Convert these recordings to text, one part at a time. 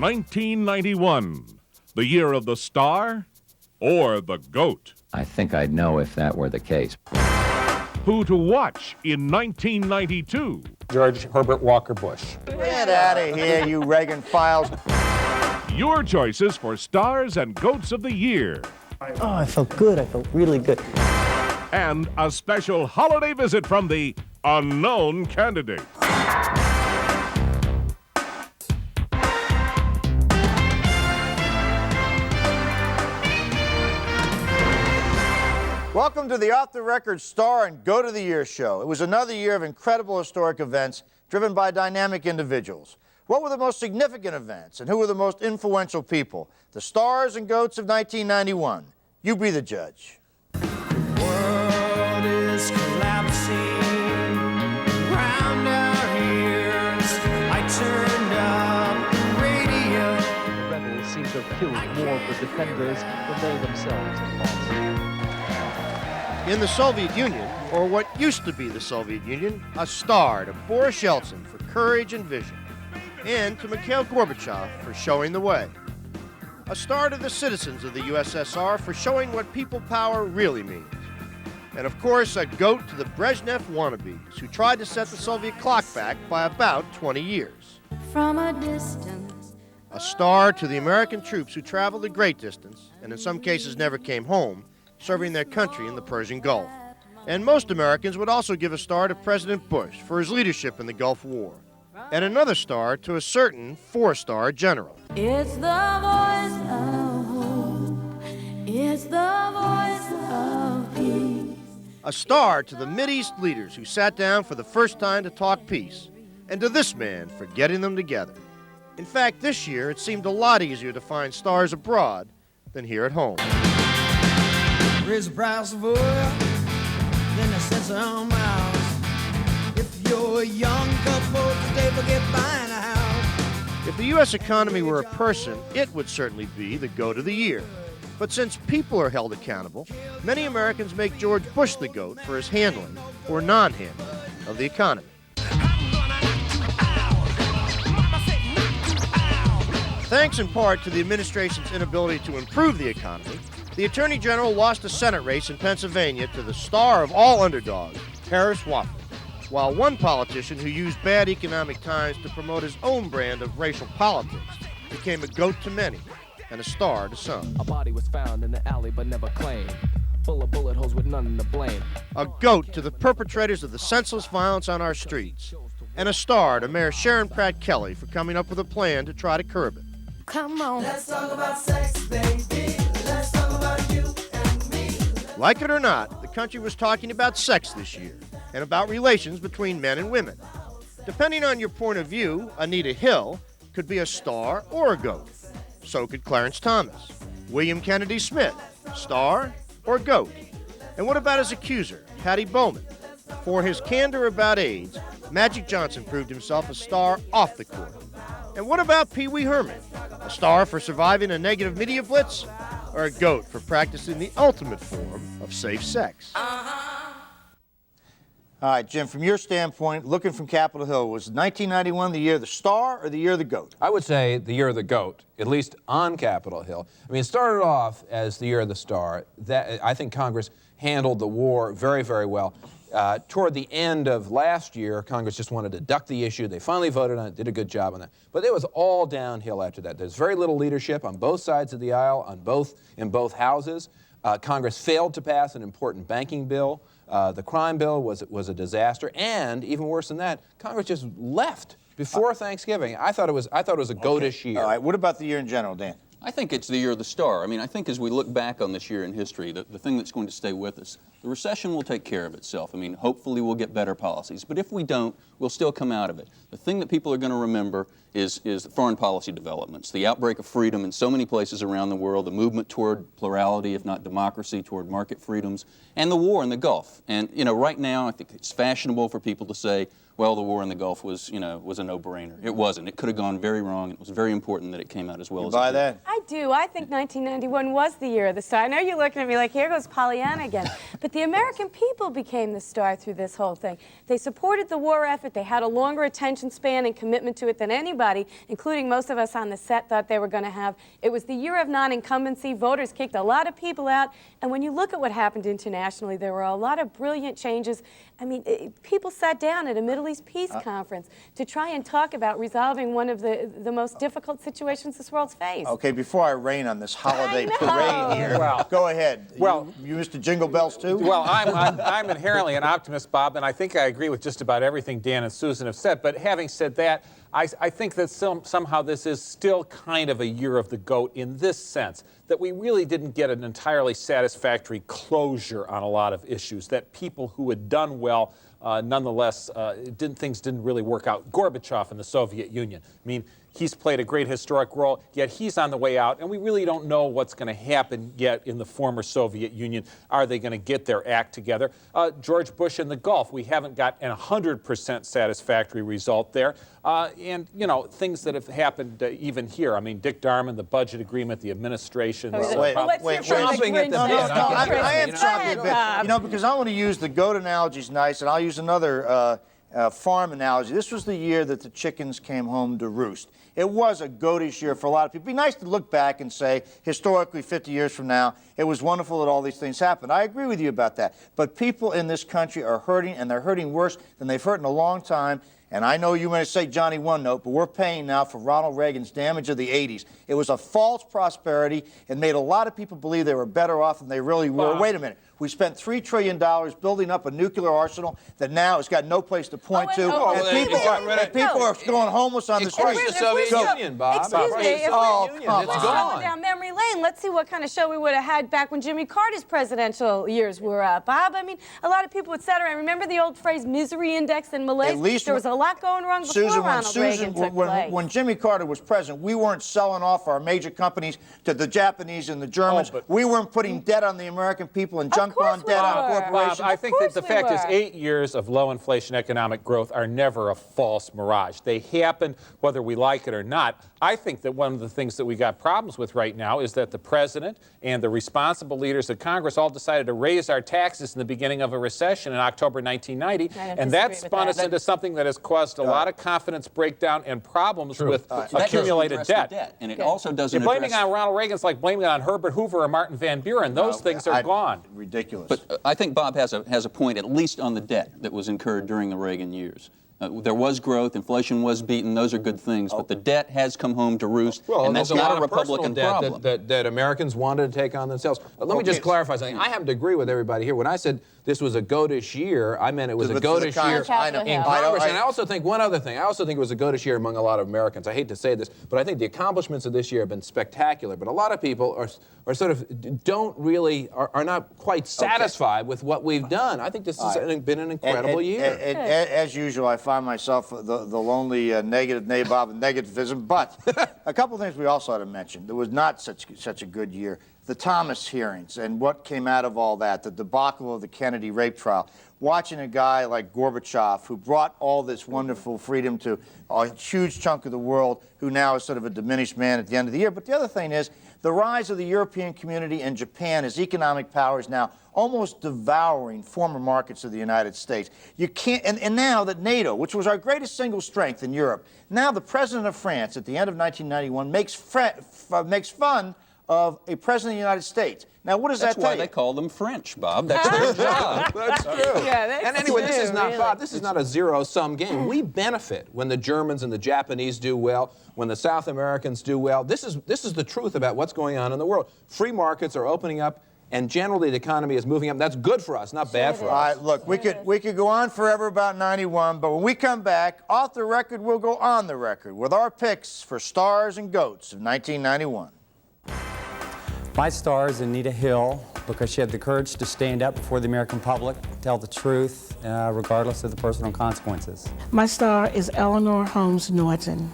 1991, the year of the star or the goat? I think I'd know if that were the case. Who to watch in 1992? George Herbert Walker Bush. Get out of here, you Reagan files. Your choices for stars and goats of the year. Oh, I felt good. I felt really good. And a special holiday visit from the unknown candidate. Welcome to the Off the Record Star and Goat of the Year show. It was another year of incredible historic events driven by dynamic individuals. What were the most significant events and who were the most influential people? The stars and goats of 1991. You be the judge. The world is collapsing around our ears. I turned up the radio. The rebels seem to have killed more of the defenders than they themselves have lost. In the Soviet Union, or what used to be the Soviet Union, a star to Boris Yeltsin for courage and vision, and to Mikhail Gorbachev for showing the way. A star to the citizens of the USSR for showing what people power really means. And of course, a goat to the Brezhnev wannabes who tried to set the Soviet clock back by about 20 years. From a distance. A star to the American troops who traveled a great distance, and in some cases never came home, serving their country in the Persian Gulf. And most Americans would also give a star to President Bush for his leadership in the Gulf War. And another star to a certain four-star general. It's the voice of hope. It's the voice of peace. A star to the Mideast leaders who sat down for the first time to talk peace. And to this man for getting them together. In fact, this year it seemed a lot easier to find stars abroad than here at home. Raise the price of oil, then the sense of miles. If you're a young couple today, forget buying a house. If the U.S. economy were a person, it would certainly be the goat of the year. But since people are held accountable, many Americans make George Bush the goat for his handling, or non-handling, of the economy. Thanks in part to the administration's inability to improve the economy, the Attorney General lost a Senate race in Pennsylvania to the star of all underdogs, Harris Wofford, while one politician who used bad economic times to promote his own brand of racial politics became a goat to many and a star to some. A body was found in the alley but never claimed. Full of bullet holes with none to blame. A goat to the perpetrators of the senseless violence on our streets, and a star to Mayor Sharon Pratt Kelly for coming up with a plan to try to curb it. Come on. Let's talk about sex, baby. Let's talk about you and me. Like it or not, the country was talking about sex this year and about relations between men and women. Depending on your point of view, Anita Hill could be a star or a goat. So could Clarence Thomas. William Kennedy Smith, star or goat? And what about his accuser, Patty Bowman? For his candor about AIDS, Magic Johnson proved himself a star off the court. And what about Pee Wee Herman? A star for surviving a negative media blitz? Or a goat for practicing the ultimate form of safe sex? All right, Jim, from your standpoint, looking from Capitol Hill, was 1991 the year of the star or the year of the goat? I would say the year of the goat, at least on Capitol Hill. I mean, it started off as the year of the star. That, I think Congress handled the war very, very well. Toward the end of last year, Congress just wanted to duck the issue. They finally voted on it, did a good job on that. But it was all downhill after that. There's very little leadership on both sides of the aisle, in both houses. Congress failed to pass an important banking bill. The crime bill was a disaster, and even worse than that, Congress just left before Thanksgiving. I thought it was a goatish year. All right, what about the year in general, Dan? I think it's the year of the star. I mean, I think as we look back on this year in history, the thing that's going to stay with us, the recession will take care of itself. I mean, hopefully we'll get better policies. But if we don't, we'll still come out of it. The thing that people are going to remember is foreign policy developments, the outbreak of freedom in so many places around the world, the movement toward plurality, if not democracy, toward market freedoms, and the war in the Gulf. And, you know, right now I think it's fashionable for people to say, well, the war in the Gulf was, was a no-brainer. It wasn't. It could have gone very wrong. It was very important that it came out as well as it did. You buy that? I do. I think 1991 was the year of the star. I know you're looking at me like, here goes Pollyanna again. But the American people became the star through this whole thing. They supported the war effort. They had a longer attention span and commitment to it than anybody anybody, including most of us on the set, thought they were going to have. It was the year of non-incumbency. Voters kicked a lot of people out. And when you look at what happened internationally, there were a lot of brilliant changes. I mean, people sat down at a Middle East peace conference to try and talk about resolving one of the most difficult situations this world's faced. Okay, before I rain on this holiday parade here, go ahead. Well, you used to jingle bells too? Well, I'm inherently an optimist, Bob, and I think I agree with just about everything Dan and Susan have said. But having said that, I think that somehow this is still kind of a year of the goat in this sense, that we really didn't get an entirely satisfactory closure on a lot of issues, that people who had done well, nonetheless, things didn't really work out. Gorbachev in the Soviet Union. I mean, he's played a great historic role, yet he's on the way out, and we really don't know what's going to happen yet in the former Soviet Union. Are they going to get their act together? George Bush in the Gulf, we haven't got an 100% satisfactory result there. And, you know, things that have happened even here. I mean, Dick Darman, the budget agreement, the administration. I am chomping at the bit. You know, because I want to use the goat analogy is nice, and I'll use another farm analogy. This was the year that the chickens came home to roost. It was a goatish year for a lot of people. It'd be nice to look back and say, historically, 50 years from now, it was wonderful that all these things happened. I agree with you about that. But people in this country are hurting, and they're hurting worse than they've hurt in a long time. And I know you want to say Johnny One Note, but we're paying now for Ronald Reagan's damage of the 80s. It was a false prosperity. It made a lot of people believe they were better off than they really were. Wait a minute. We spent $3 trillion building up a nuclear arsenal that now has got no place to point to. And people are going homeless on the streets. It's the Soviet Union, Bob. Excuse me, if we're gone. down memory lane, let's see what kind of show we would have had back when Jimmy Carter's presidential years were up, Bob. I mean, a lot of people would sit around. Remember the old phrase misery index in Malays? There was a lot going wrong before Ronald Reagan took place. When Jimmy Carter was president, we weren't selling off our major companies to the Japanese and the Germans. We weren't putting debt on the American people and junk bond debt on corporations. Bob, I think that the fact is 8 years of low inflation economic growth are never a false mirage. They happen whether we like it or not. I think that one of the things that we got problems with right now is that the president and the responsible leaders of Congress all decided to raise our taxes in the beginning of a recession in October 1990, and that spun us into something that has caused a lot of confidence breakdown and problems with accumulated debt. And it also doesn't You're blaming on Ronald Reagan. It's like blaming it on Herbert Hoover or Martin Van Buren. Those things are gone. Ridiculous. But I think Bob has a point, at least on the debt that was incurred during the Reagan years. There was growth, inflation was beaten, those are good things, but the debt has come home to roost, and that's not a Republican problem. That Americans wanted to take on themselves. Let me just clarify something. I happen to agree with everybody here. When I said this was a goatish year, I meant it was a goatish year in Congress. And I also think one other thing. I also think it was a goatish year among a lot of Americans. I hate to say this, but I think the accomplishments of this year have been spectacular. But a lot of people are sort of are not quite satisfied with what we've done. I think this has been an incredible year. As usual, I find myself the lonely negative nabob and negativism. But a couple of things we also ought to mention. There was not such a good year. The Thomas hearings and what came out of all that, the debacle of the Kennedy rape trial, watching a guy like Gorbachev, who brought all this wonderful freedom to a huge chunk of the world, who now is sort of a diminished man at the end of the year. But the other thing is the rise of the European community and Japan as economic powers now almost devouring former markets of the United States. You can't, and now that NATO, which was our greatest single strength in Europe, now the president of France at the end of 1991 makes fun of a president of the United States. Now, what does that tell you? That's why they call them French, Bob. That's their job. That's true. And anyway, this is not, Bob, this is not a zero-sum game. We benefit when the Germans and the Japanese do well, when the South Americans do well. This is the truth about what's going on in the world. Free markets are opening up, and generally the economy is moving up. That's good for us, not bad for us. All right, look, we could go on forever about 91, but when we come back, off the record, we'll go on the record with our picks for stars and goats of 1991. My star is Anita Hill because she had the courage to stand up before the American public, tell the truth, regardless of the personal consequences. My star is Eleanor Holmes Norton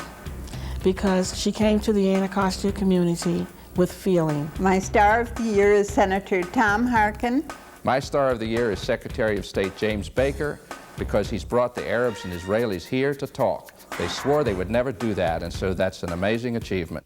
because she came to the Anacostia community with feeling. My star of the year is Senator Tom Harkin. My star of the year is Secretary of State James Baker because he's brought the Arabs and Israelis here to talk. They swore they would never do that, and so that's an amazing achievement.